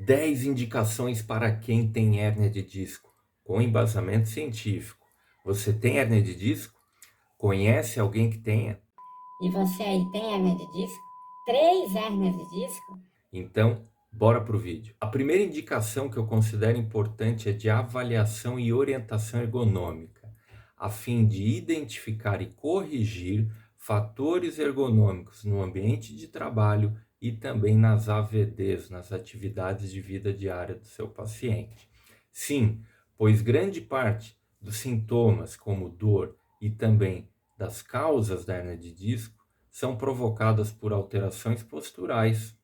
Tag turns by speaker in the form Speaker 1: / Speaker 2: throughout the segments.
Speaker 1: 10 indicações para quem tem hérnia de disco, com embasamento científico. Você tem hérnia de disco? Conhece alguém que tenha?
Speaker 2: E você aí tem hérnia de disco? Três hérnias de disco?
Speaker 1: Então, bora pro vídeo. A primeira indicação que eu considero importante é de avaliação e orientação ergonômica, a fim de identificar e corrigir fatores ergonômicos no ambiente de trabalho e também nas AVDs, nas atividades de vida diária do seu paciente. Sim, pois grande parte dos sintomas, como dor e também das causas da hérnia de disco, são provocadas por alterações posturais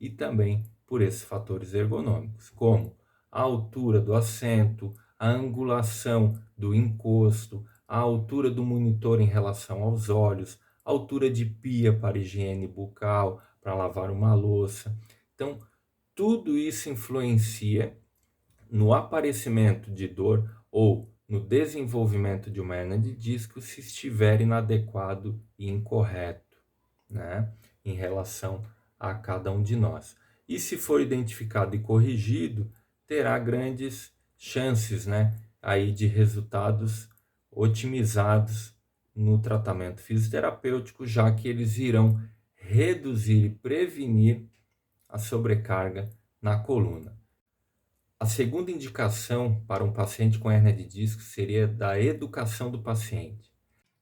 Speaker 1: e também por esses fatores ergonômicos, como a altura do assento, a angulação do encosto, a altura do monitor em relação aos olhos, a altura de pia para higiene bucal, para lavar uma louça. Então, tudo isso influencia no aparecimento de dor ou no desenvolvimento de uma hérnia de disco se estiver inadequado e incorreto, né, em relação a cada um de nós. E se for identificado e corrigido, terá grandes chances, né, aí de resultados otimizados no tratamento fisioterapêutico, já que eles irão reduzir e prevenir a sobrecarga na coluna. A segunda indicação para um paciente com hérnia de disco seria da educação do paciente.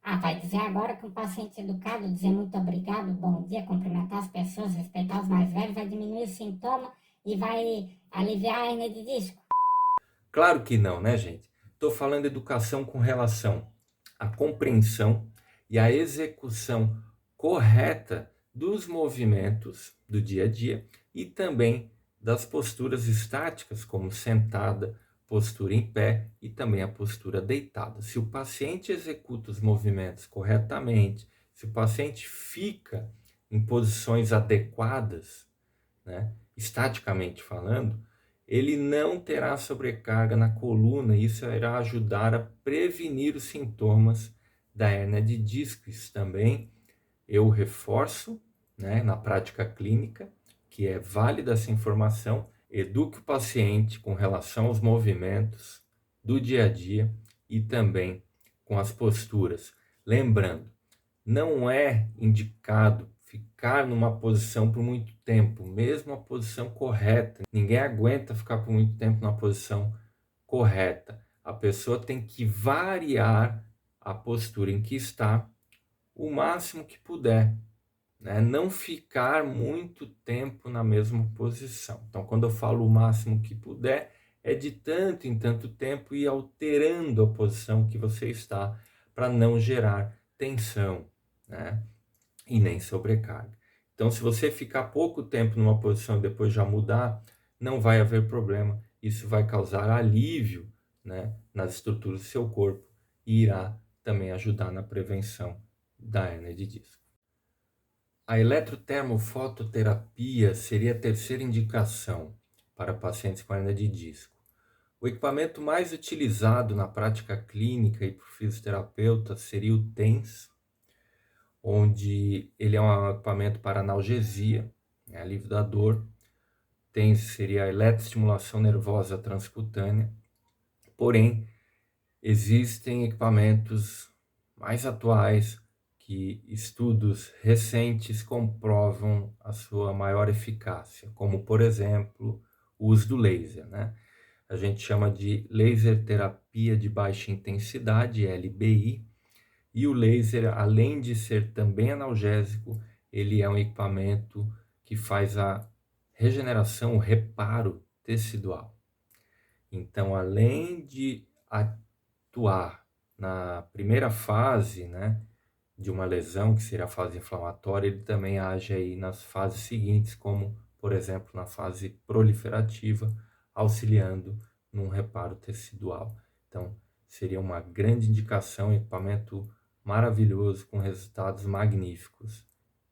Speaker 2: Ah, vai dizer agora que um paciente educado dizer muito obrigado, bom dia, cumprimentar as pessoas, respeitar os mais velhos, vai diminuir o sintoma e vai aliviar a hérnia de disco?
Speaker 1: Claro que não, né, gente? Estou falando de educação com relação à compreensão e à execução correta dos movimentos do dia a dia e também das posturas estáticas, como sentada, postura em pé e também a postura deitada. Se o paciente executa os movimentos corretamente, se o paciente fica em posições adequadas, né, estaticamente falando, ele não terá sobrecarga na coluna e isso irá ajudar a prevenir os sintomas da hérnia de disco. Isso também eu reforço, né, na prática clínica, que é válida essa informação, eduque o paciente com relação aos movimentos do dia a dia e também com as posturas. Lembrando, não é indicado ficar numa posição por muito tempo, mesmo a posição correta. Ninguém aguenta ficar por muito tempo na posição correta. A pessoa tem que variar a postura em que está o máximo que puder, né? Não ficar muito tempo na mesma posição. Então, quando eu falo o máximo que puder, é de tanto em tanto tempo e alterando a posição que você está para não gerar tensão, né, e nem sobrecarga. Então, se você ficar pouco tempo numa posição e depois já mudar, não vai haver problema. Isso vai causar alívio, né, nas estruturas do seu corpo e irá também ajudar na prevenção da hérnia de disco. A eletrotermofototerapia seria a terceira indicação para pacientes com hérnia de disco. O equipamento mais utilizado na prática clínica e por fisioterapeutas seria o TENS, onde ele é um equipamento para analgesia, né, alívio da dor. TENS seria a eletroestimulação nervosa transcutânea. Porém, existem equipamentos mais atuais que estudos recentes comprovam a sua maior eficácia, como, por exemplo, o uso do laser, né? A gente chama de laser terapia de baixa intensidade, LBI, e o laser, além de ser também analgésico, ele é um equipamento que faz a regeneração, o reparo tecidual. Então, além de atuar na primeira fase, né, de uma lesão, que seria a fase inflamatória, ele também age aí nas fases seguintes, como, por exemplo, na fase proliferativa, auxiliando num reparo tecidual. Então, seria uma grande indicação, equipamento maravilhoso, com resultados magníficos,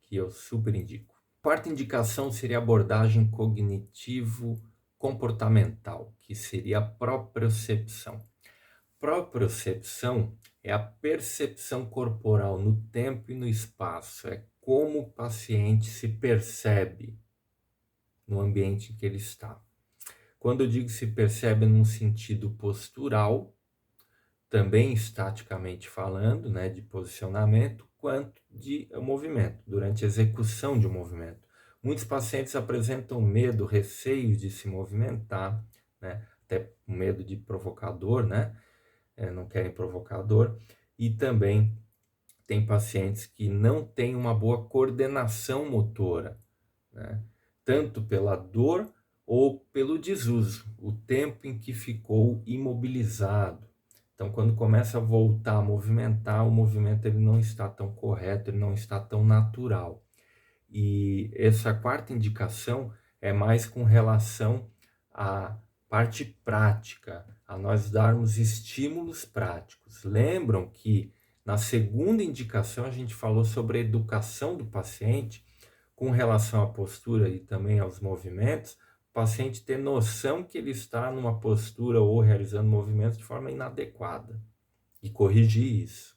Speaker 1: que eu super indico. Quarta indicação seria a abordagem cognitivo-comportamental, que seria a propriocepção. Propriocepção é a percepção corporal no tempo e no espaço, é como o paciente se percebe no ambiente em que ele está. Quando eu digo se percebe num sentido postural, também estaticamente falando, né, de posicionamento, quanto de movimento, durante a execução de um movimento. Muitos pacientes apresentam medo, receio de se movimentar, né, até medo de provocador, né, não querem provocador, e também tem pacientes que não têm uma boa coordenação motora, né, tanto pela dor ou pelo desuso, o tempo em que ficou imobilizado. Então, quando começa a voltar a movimentar, o movimento ele não está tão correto, ele não está tão natural. E essa quarta indicação é mais com relação à parte prática, a nós darmos estímulos práticos. Lembram que na segunda indicação a gente falou sobre a educação do paciente com relação à postura e também aos movimentos, o paciente ter noção que ele está numa postura ou realizando movimentos de forma inadequada e corrigir isso,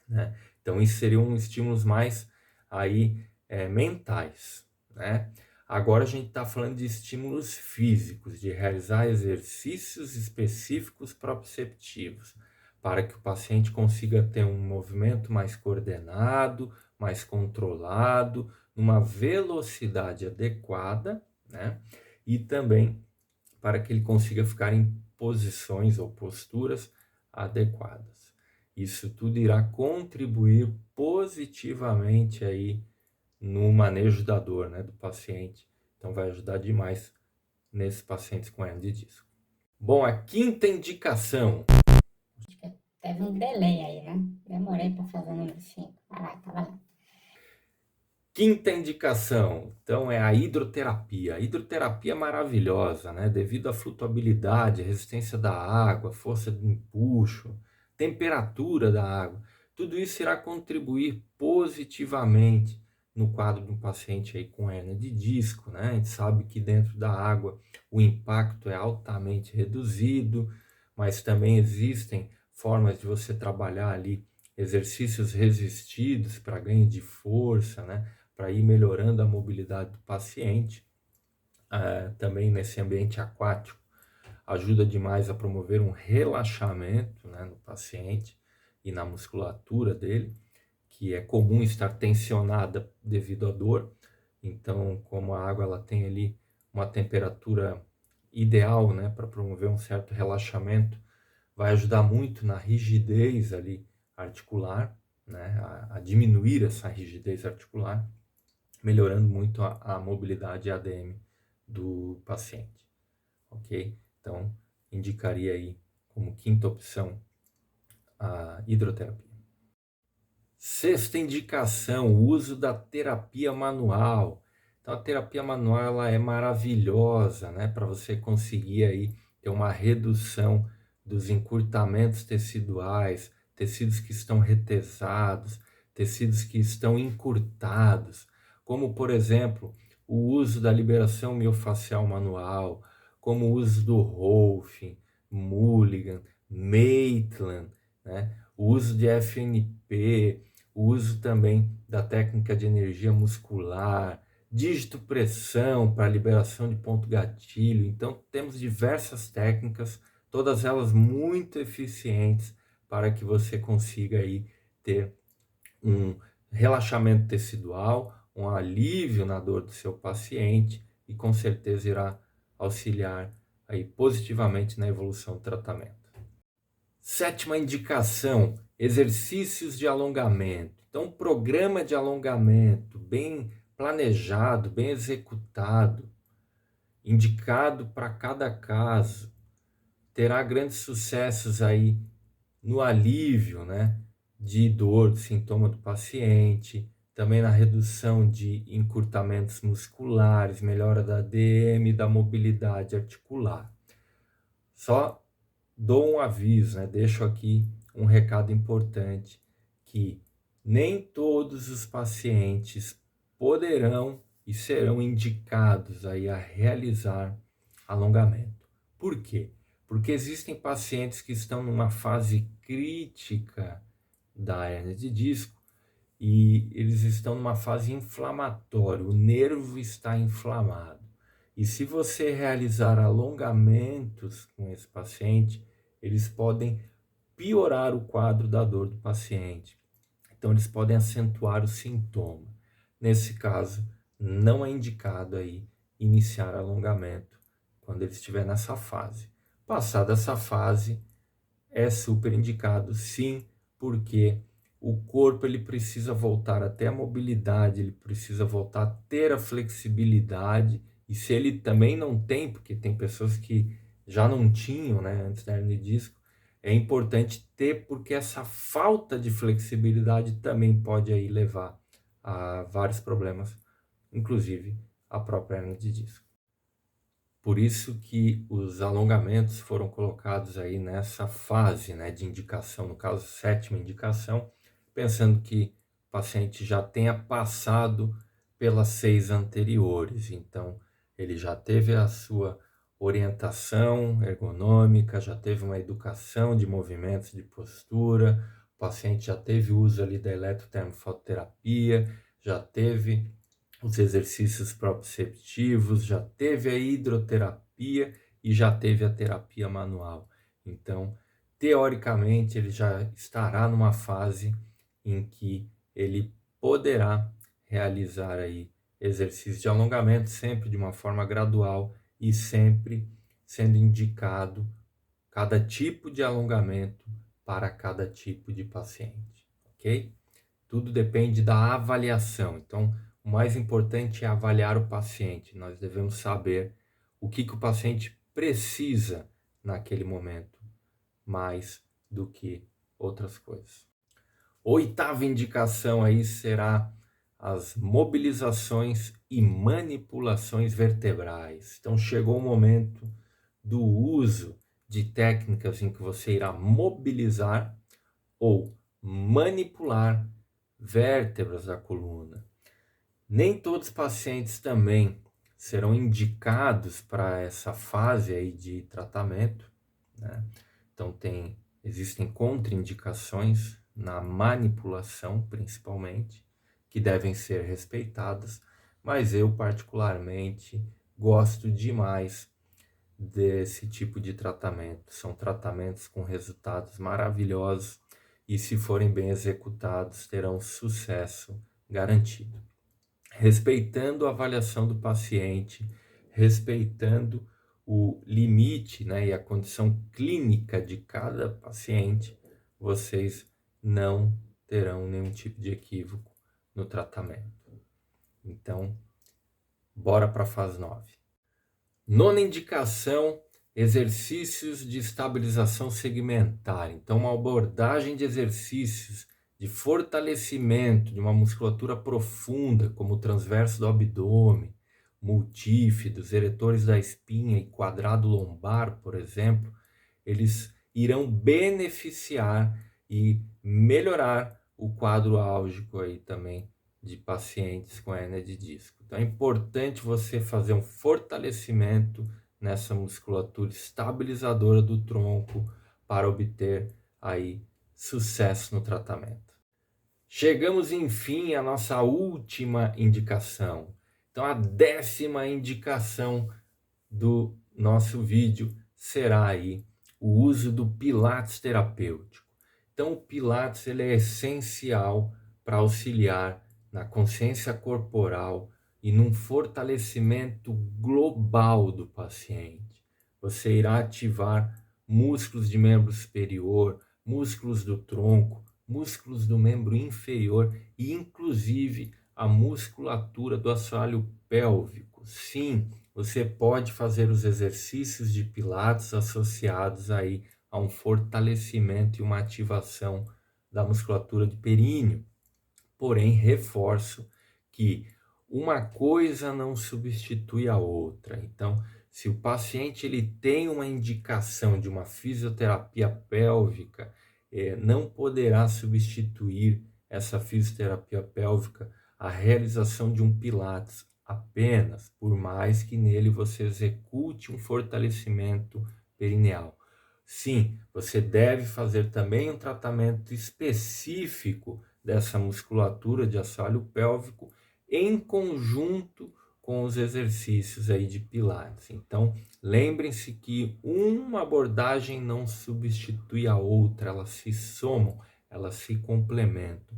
Speaker 1: né? Então, isso seriam estímulos mais aí mentais, né? Agora a gente está falando de estímulos físicos, de realizar exercícios específicos proprioceptivos, para que o paciente consiga ter um movimento mais coordenado, mais controlado, numa velocidade adequada, né? E também para que ele consiga ficar em posições ou posturas adequadas. Isso tudo irá contribuir positivamente aí no manejo da dor, né, do paciente. Então vai ajudar demais nesses pacientes com hernia de disco. Bom, a quinta indicação.
Speaker 2: Acho que teve um delay aí, né? Demorei para fazer o número 5. Vai lá, tá valendo.
Speaker 1: Quinta indicação, então, é a hidroterapia. A hidroterapia é maravilhosa, né? Devido à flutuabilidade, resistência da água, força de empuxo, temperatura da água. Tudo isso irá contribuir positivamente no quadro de um paciente aí com hernia de disco, né? A gente sabe que dentro da água o impacto é altamente reduzido, mas também existem formas de você trabalhar ali exercícios resistidos para ganho de força, né? Para ir melhorando a mobilidade do paciente. Também nesse ambiente aquático, ajuda demais a promover um relaxamento, né, no paciente e na musculatura dele, que é comum estar tensionada devido à dor. Então, como a água ela tem ali uma temperatura ideal, né, para promover um certo relaxamento, vai ajudar muito na rigidez ali articular, né, a diminuir essa rigidez articular, melhorando muito a mobilidade ADM do paciente, ok? Então, indicaria aí como quinta opção a hidroterapia. Sexta indicação, o uso da terapia manual. Então, a terapia manual ela é maravilhosa, né, para você conseguir aí ter uma redução dos encurtamentos teciduais, tecidos que estão retesados, tecidos que estão encurtados, como, por exemplo, o uso da liberação miofascial manual, como o uso do Rolfing, Mulligan, Maitland, né? O uso de FNP, o uso também da técnica de energia muscular, dígito pressão para liberação de ponto gatilho. Então, temos diversas técnicas, todas elas muito eficientes para que você consiga aí ter um relaxamento tecidual, um alívio na dor do seu paciente e com certeza irá auxiliar aí positivamente na evolução do tratamento. Sétima indicação, exercícios de alongamento. Então, um programa de alongamento bem planejado, bem executado, indicado para cada caso, terá grandes sucessos aí no alívio, né, de dor, de sintoma do paciente, também na redução de encurtamentos musculares, melhora da ADM e da mobilidade articular. Só dou um aviso, né? Deixo aqui um recado importante, que nem todos os pacientes poderão e serão indicados aí a realizar alongamento. Por quê? Porque existem pacientes que estão numa fase crítica da hernia de disco e eles estão numa fase inflamatória, o nervo está inflamado. E se você realizar alongamentos com esse paciente, eles podem piorar o quadro da dor do paciente. Então, eles podem acentuar o sintoma. Nesse caso, não é indicado aí iniciar alongamento quando ele estiver nessa fase. Passada essa fase, é super indicado sim, porque o corpo ele precisa voltar a ter a mobilidade, ele precisa voltar a ter a flexibilidade, e se ele também não tem, porque tem pessoas que já não tinham, né, antes da hernia de disco, é importante ter, porque essa falta de flexibilidade também pode aí levar a vários problemas, inclusive a própria hernia de disco. Por isso que os alongamentos foram colocados aí nessa fase, né, de indicação, no caso, sétima indicação, pensando que o paciente já tenha passado pelas 6 anteriores. Então, ele já teve a sua orientação ergonômica, já teve uma educação de movimentos de postura, o paciente já teve uso ali da eletrotermofototerapia, já teve os exercícios proprioceptivos, já teve a hidroterapia e já teve a terapia manual. Então, teoricamente, ele já estará numa fase em que ele poderá realizar aí exercícios de alongamento, sempre de uma forma gradual e sempre sendo indicado cada tipo de alongamento para cada tipo de paciente, ok? Tudo depende da avaliação. Então, o mais importante é avaliar o paciente. Nós devemos saber o que o paciente precisa naquele momento, mais do que outras coisas. Oitava indicação aí será as mobilizações e manipulações vertebrais. Então, chegou o momento do uso de técnicas em que você irá mobilizar ou manipular vértebras da coluna. Nem todos os pacientes também serão indicados para essa fase aí de tratamento, né? Então existem contraindicações na manipulação, principalmente, que devem ser respeitadas, mas eu particularmente gosto demais desse tipo de tratamento. São tratamentos com resultados maravilhosos e, se forem bem executados, terão sucesso garantido. Respeitando a avaliação do paciente, respeitando o limite, né, e a condição clínica de cada paciente, vocês não terão nenhum tipo de equívoco no tratamento. Então, bora para a fase 9. Nona indicação, exercícios de estabilização segmentar. Então, uma abordagem de exercícios de fortalecimento de uma musculatura profunda, como o transverso do abdômen, multífidos, eretores da espinha e quadrado lombar, por exemplo, eles irão beneficiar e melhorar o quadro álgico aí também de pacientes com hernia de disco. Então é importante você fazer um fortalecimento nessa musculatura estabilizadora do tronco para obter aí sucesso no tratamento. Chegamos enfim à nossa última indicação. Então a 10ª indicação do nosso vídeo será aí o uso do Pilates terapêutico. Então o Pilates ele é essencial para auxiliar na consciência corporal e num fortalecimento global do paciente. Você irá ativar músculos de membro superior, músculos do tronco, músculos do membro inferior e inclusive a musculatura do assoalho pélvico. Sim, você pode fazer os exercícios de Pilates associados aí a um fortalecimento e uma ativação da musculatura de períneo. Porém, reforço que uma coisa não substitui a outra. Então, se o paciente ele tem uma indicação de uma fisioterapia pélvica, não poderá substituir essa fisioterapia pélvica a realização de um Pilates apenas, por mais que nele você execute um fortalecimento perineal. Sim, você deve fazer também um tratamento específico dessa musculatura de assoalho pélvico em conjunto com os exercícios aí de Pilates. Então, lembrem-se que uma abordagem não substitui a outra, elas se somam, elas se complementam.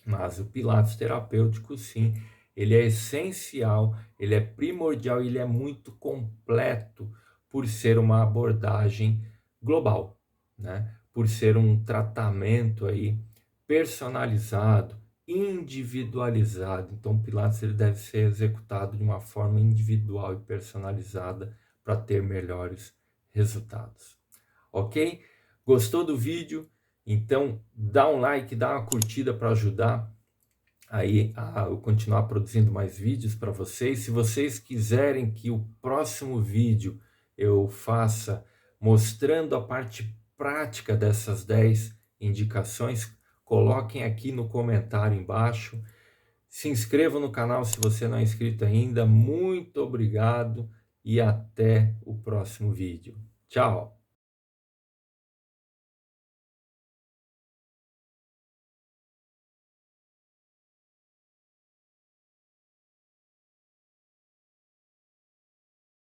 Speaker 1: Mas o Pilates terapêutico, sim, ele é essencial, ele é primordial, ele é muito completo por ser uma abordagem global, né? Por ser um tratamento aí personalizado, individualizado. Então, o Pilates ele deve ser executado de uma forma individual e personalizada para ter melhores resultados. Ok? Gostou do vídeo? Então, dá um like, dá uma curtida para ajudar aí a eu continuar produzindo mais vídeos para vocês. Se vocês quiserem que o próximo vídeo eu faça mostrando a parte prática dessas 10 indicações, coloquem aqui no comentário embaixo. Se inscrevam no canal se você não é inscrito ainda. Muito obrigado e até o próximo vídeo. Tchau!